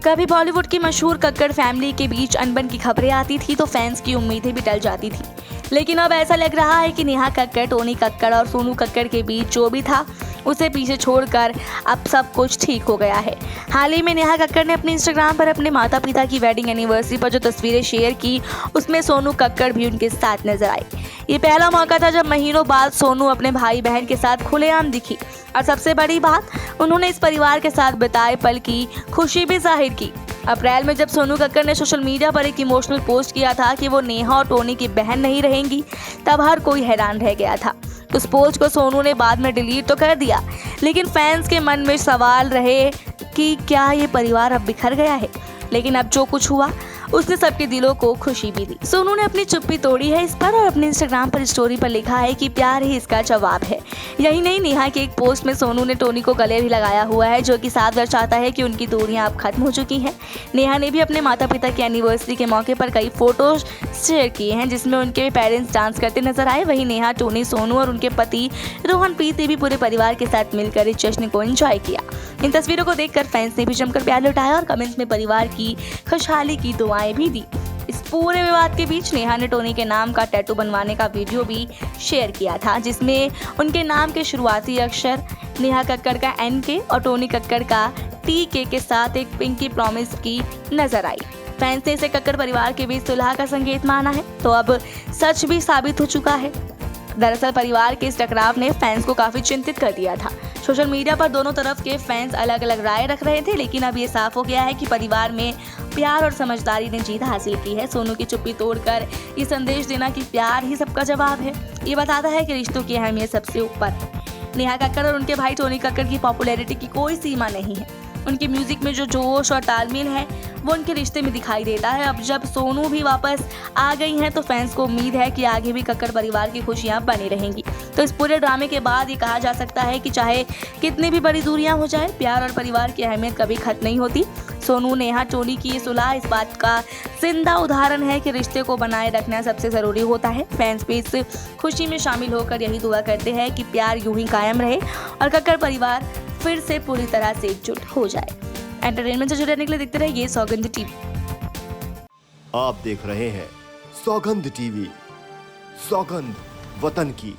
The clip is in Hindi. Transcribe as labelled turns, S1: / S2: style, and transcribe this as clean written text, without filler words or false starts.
S1: कभी बॉलीवुड की मशहूर कक्कड़ फैमिली के बीच अनबन की खबरें आती थी तो फैंस की उम्मीदें भी टल जाती थी। लेकिन अब ऐसा लग रहा है कि नेहा कक्कड़, टोनी कक्कड़ और सोनू कक्कड़ के बीच जो भी था उसे पीछे छोड़कर अब सब कुछ ठीक हो गया है। हाल ही में नेहा कक्कड़ ने अपने इंस्टाग्राम पर अपने माता पिता की वेडिंग एनिवर्सरी पर जो तस्वीरें शेयर की उसमें सोनू कक्कड़ भी उनके साथ नजर आई। ये पहला मौका था जब महीनों बाद सोनू अपने भाई बहन के साथ खुलेआम दिखी और सबसे बड़ी बात, उन्होंने इस परिवार के साथ बिताए पल की खुशी भी जाहिर की। अप्रैल में जब सोनू कक्कड़ ने सोशल मीडिया पर एक इमोशनल पोस्ट किया था कि वो नेहा और टोनी की बहन नहीं रहेंगी, तब हर कोई हैरान रह गया था। उस पोस्ट को सोनू ने बाद में डिलीट तो कर दिया, लेकिन फैंस के मन में सवाल रहे कि क्या ये परिवार अब बिखर गया है। लेकिन अब जो कुछ हुआ उसने सबके दिलों को खुशी भी दी। सोनू ने अपनी चुप्पी तोड़ी है इस पर और अपने इंस्टाग्राम पर स्टोरी पर लिखा है कि प्यार ही इसका जवाब है। यही नहीं, नेहा के एक पोस्ट में सोनू ने टोनी को गले भी लगाया हुआ है, जो कि साफ दर्शाता है कि उनकी दूरियां अब खत्म हो चुकी हैं। नेहा ने भी अपने माता पिता की एनिवर्सरी के मौके पर कई फोटो शेयर किए हैं जिसमें उनके पेरेंट्स डांस करते नजर आए। वहीं नेहा, टोनी, सोनू और उनके पति रोहनप्रीत ने भी पूरे परिवार के साथ मिलकर इस जश्न को एंजॉय किया। इन तस्वीरों को देखकर फैंस ने भी जमकर प्यार लुटाया और कमेंट्स में परिवार की खुशहाली की दुआएं भी दी। इस पूरे विवाद के बीच नेहा ने टोनी के नाम का टैटू बनवाने का वीडियो भी शेयर किया था, जिसमें उनके नाम के शुरुआती अक्षर नेहा कक्कड़ का NK और टोनी कक्कड़ का TK के साथ एक पिंकी प्रॉमिस की नजर आई। फैंस ने इसे कक्कड़ परिवार के बीच सुलह का संकेत माना है, तो अब सच भी साबित हो चुका है। दरअसल परिवार के इस टकराव ने फैंस को काफी चिंतित कर दिया था। सोशल मीडिया पर दोनों तरफ के फैंस अलग अलग राय रख रहे थे, लेकिन अब ये साफ हो गया है कि परिवार में प्यार और समझदारी ने जीत हासिल की है। सोनू की चुप्पी तोड़कर ये संदेश देना कि प्यार ही सबका जवाब है, ये बताता है कि रिश्तों की अहमियत सबसे ऊपर है। नेहा कक्कड़ और उनके भाई टोनी कक्कड़ की पॉपुलैरिटी की कोई सीमा नहीं है। उनकी म्यूजिक में जो जोश और तालमेल है वो उनके रिश्ते में दिखाई देता है। अब जब सोनू भी वापस आ गई हैं तो फैंस को उम्मीद है कि आगे भी कक्कड़ परिवार की खुशियां बनी रहेंगी। तो इस पूरे ड्रामे के बाद ये कहा जा सकता है कि चाहे कितनी भी बड़ी दूरियां हो जाए, प्यार और परिवार की अहमियत कभी खत्म नहीं होती। सोनू, नेहा, टोनी की ये सुलह इस बात का जिंदा उदाहरण है कि रिश्ते को बनाए रखना सबसे ज़रूरी होता है। फैंस भी इस खुशी में शामिल होकर यही दुआ करते हैं कि प्यार यूं ही कायम रहे और कक्कड़ परिवार फिर से पूरी तरह से एकजुट हो जाए। एंटरटेनमेंट से जुड़े रहने के लिए देखते रहिए सौगंध टीवी।
S2: आप देख रहे हैं सौगंध टीवी, सौगंध वतन की।